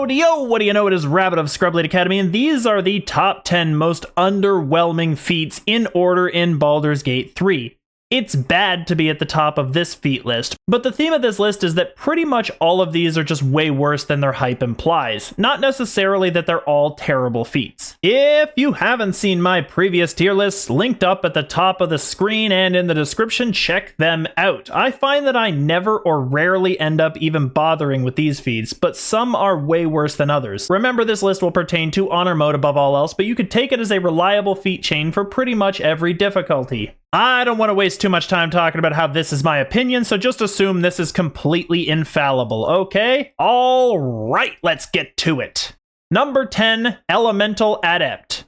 Yo, what do you know? It is Rabbit of ScrubLeet Academy, and these are the top 10 most underwhelming feats in order in Baldur's Gate 3. It's bad to be at the top of this feat list, but the theme of this list is that pretty much all of these are just way worse than their hype implies, not necessarily that they're all terrible feats. If you haven't seen my previous tier lists linked up at the top of the screen and in the description, check them out. I find that I never or rarely end up even bothering with these feats, but some are way worse than others. Remember, this list will pertain to honor mode above all else, but you could take it as a reliable feat chain for pretty much every difficulty. I don't want to waste too much time talking about how this is my opinion, so just assume this is completely infallible, okay? Alright, let's get to it. Number 10, Elemental Adept.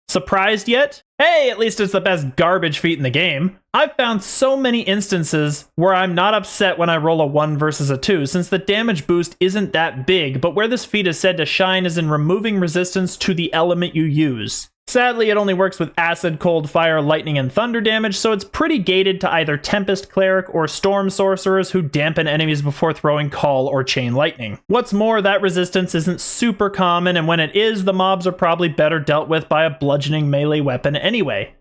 Surprised yet? Hey, at least it's the best garbage feat in the game. I've found so many instances where I'm not upset when I roll a 1 versus a 2, since the damage boost isn't that big, but where this feat is said to shine is in removing resistance to the element you use. Sadly, it only works with acid, cold, fire, lightning, and thunder damage, so it's pretty gated to either Tempest Cleric or Storm Sorcerers who dampen enemies before throwing Call or Chain Lightning. What's more, that resistance isn't super common, and when it is, the mobs are probably better dealt with by a bludgeoning melee weapon anyway.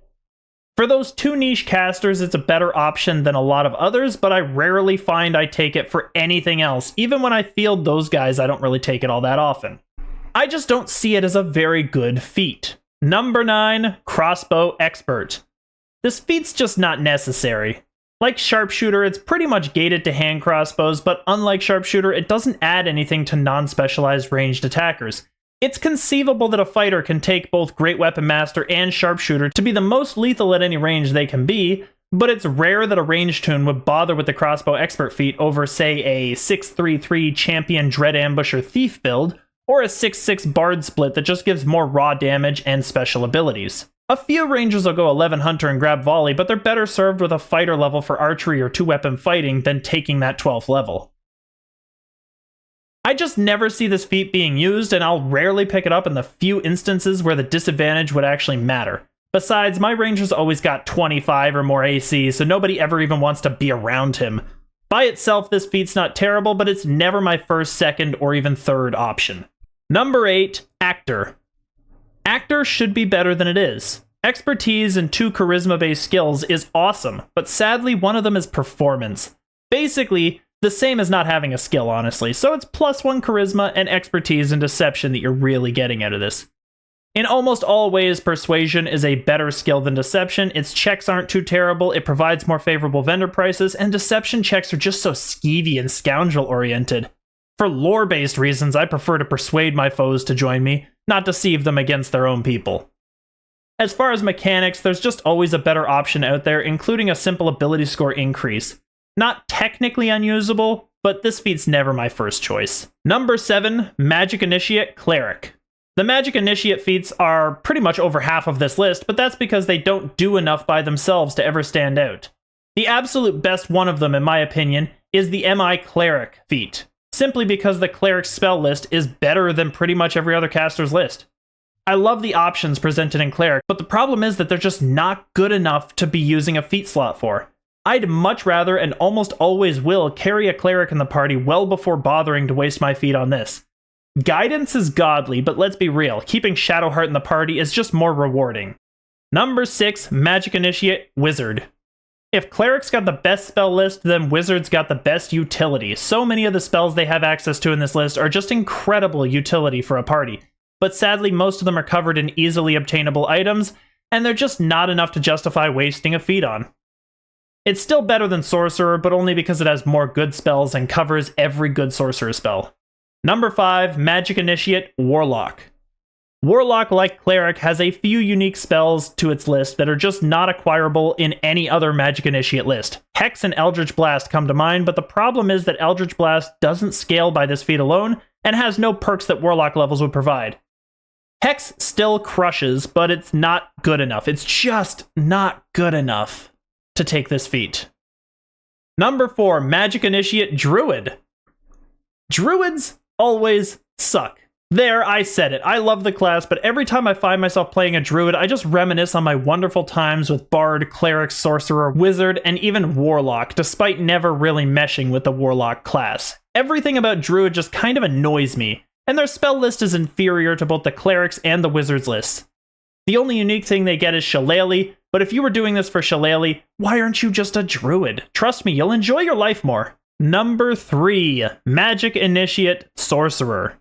For those two niche casters, it's a better option than a lot of others, but I rarely find I take it for anything else. Even when I field those guys, I don't really take it all that often. I just don't see it as a very good feat. Number 9, Crossbow Expert. This feat's just not necessary. Like Sharpshooter, it's pretty much gated to hand crossbows, but unlike Sharpshooter, it doesn't add anything to non-specialized ranged attackers. It's conceivable that a fighter can take both Great Weapon Master and Sharpshooter to be the most lethal at any range they can be, but it's rare that a ranged toon would bother with the Crossbow Expert feat over, say, a 6-3-3 Champion Dread Ambusher Thief build, or a 6-6 Bard split that just gives more raw damage and special abilities. A few rangers will go 11 Hunter and grab Volley, but they're better served with a fighter level for archery or 2-weapon fighting than taking that 12th level. I just never see this feat being used, and I'll rarely pick it up in the few instances where the disadvantage would actually matter. Besides, my rangers always got 25 or more AC, so nobody ever even wants to be around him. By itself, this feat's not terrible, but it's never my first, second, or even third option. Number 8, Actor. Actor should be better than it is. Expertise and 2 charisma-based skills is awesome, but sadly one of them is performance. Basically, the same as not having a skill, honestly, so it's +1 charisma and expertise and deception that you're really getting out of this. In almost all ways, Persuasion is a better skill than Deception, its checks aren't too terrible, it provides more favorable vendor prices, and Deception checks are just so skeevy and scoundrel-oriented. For lore-based reasons, I prefer to persuade my foes to join me, not deceive them against their own people. As far as mechanics, there's just always a better option out there, including a simple ability score increase. Not technically unusable, but this feat's never my first choice. Number 7, Magic Initiate Cleric. The Magic Initiate feats are pretty much over half of this list, but that's because they don't do enough by themselves to ever stand out. The absolute best one of them, in my opinion, is the MI Cleric feat, simply because the Cleric spell list is better than pretty much every other caster's list. I love the options presented in Cleric, but the problem is that they're just not good enough to be using a feat slot for. I'd much rather, and almost always will, carry a Cleric in the party well before bothering to waste my feat on this. Guidance is godly, but let's be real, keeping Shadowheart in the party is just more rewarding. Number 6, Magic Initiate Wizard. If Cleric's got the best spell list, then Wizard's got the best utility. So many of the spells they have access to in this list are just incredible utility for a party, but sadly most of them are covered in easily obtainable items, and they're just not enough to justify wasting a feat on. It's still better than Sorcerer, but only because it has more good spells and covers every good Sorcerer spell. Number 5, Magic Initiate Warlock. Warlock, like Cleric, has a few unique spells to its list that are just not acquirable in any other Magic Initiate list. Hex and Eldritch Blast come to mind, but the problem is that Eldritch Blast doesn't scale by this feat alone, and has no perks that Warlock levels would provide. Hex still crushes, but it's not good enough. It's just not good enough to take this feat. Number 4, Magic Initiate Druid. Druids always suck. There, I said it. I love the class, but every time I find myself playing a Druid, I just reminisce on my wonderful times with Bard, Cleric, Sorcerer, Wizard, and even Warlock, despite never really meshing with the Warlock class. Everything about Druid just kind of annoys me, and their spell list is inferior to both the Cleric's and the Wizard's lists. The only unique thing they get is Shillelagh, but if you were doing this for Shillelagh, why aren't you just a Druid? Trust me, you'll enjoy your life more. Number 3, Magic Initiate Sorcerer.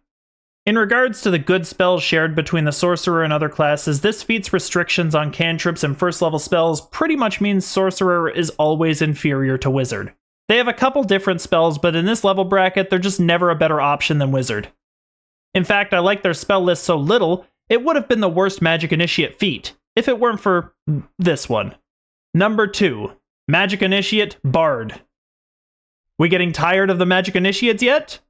In regards to the good spells shared between the Sorcerer and other classes, this feat's restrictions on cantrips and first level spells pretty much means Sorcerer is always inferior to Wizard. They have a couple different spells, but in this level bracket, they're just never a better option than Wizard. In fact, I like their spell list so little, it would have been the worst Magic Initiate feat, if it weren't for this one. Number 2, Magic Initiate Bard. We getting tired of the Magic Initiates yet?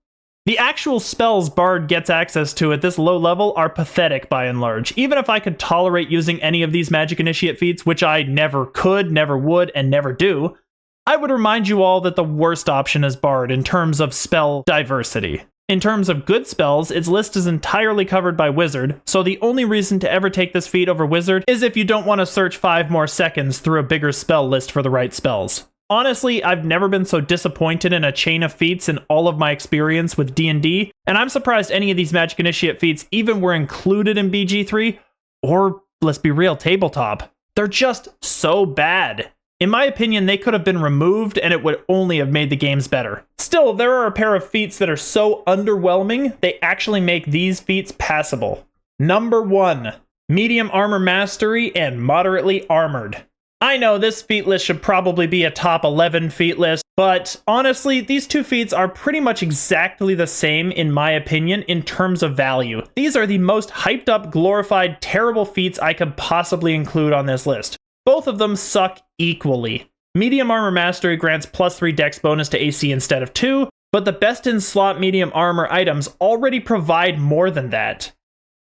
The actual spells Bard gets access to at this low level are pathetic by and large. Even if I could tolerate using any of these Magic Initiate feats, which I never could, never would, and never do, I would remind you all that the worst option is Bard in terms of spell diversity. In terms of good spells, its list is entirely covered by Wizard, so the only reason to ever take this feat over Wizard is if you don't want to search 5 more seconds through a bigger spell list for the right spells. Honestly, I've never been so disappointed in a chain of feats in all of my experience with D&D, and I'm surprised any of these Magic Initiate feats even were included in BG3, or, let's be real, Tabletop. They're just so bad. In my opinion, they could have been removed and it would only have made the games better. Still, there are a pair of feats that are so underwhelming, they actually make these feats passable. Number 1, Medium Armor Mastery and Moderately Armored. I know this feat list should probably be a top 11 feat list, but honestly, these two feats are pretty much exactly the same in my opinion in terms of value. These are the most hyped up, glorified, terrible feats I could possibly include on this list. Both of them suck equally. Medium Armor Mastery grants +3 dex bonus to AC instead of 2, but the best in slot medium armor items already provide more than that.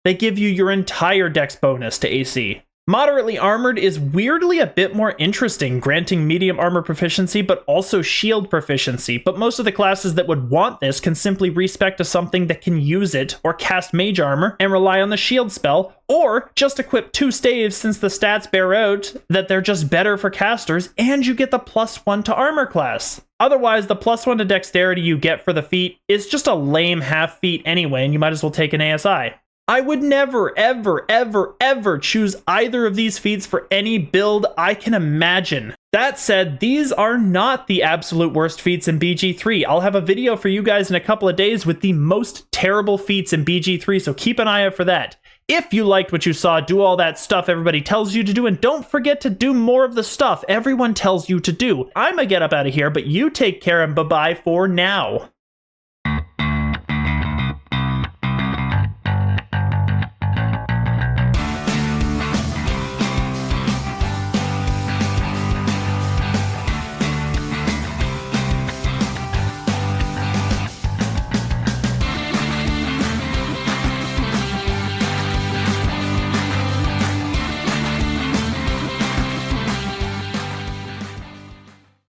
They give you your entire dex bonus to AC. Moderately Armored is weirdly a bit more interesting, granting medium armor proficiency but also shield proficiency, but most of the classes that would want this can simply respec to something that can use it, or cast mage armor and rely on the shield spell, or just equip 2 staves since the stats bear out that they're just better for casters and you get the +1 to armor class. Otherwise, the +1 to dexterity you get for the feat is just a lame half feat anyway, and you might as well take an ASI. I would never, ever, ever, ever choose either of these feats for any build I can imagine. That said, these are not the absolute worst feats in BG3. I'll have a video for you guys in a couple of days with the most terrible feats in BG3, so keep an eye out for that. If you liked what you saw, do all that stuff everybody tells you to do, and don't forget to do more of the stuff everyone tells you to do. I'm gonna get up out of here, but you take care and bye-bye for now.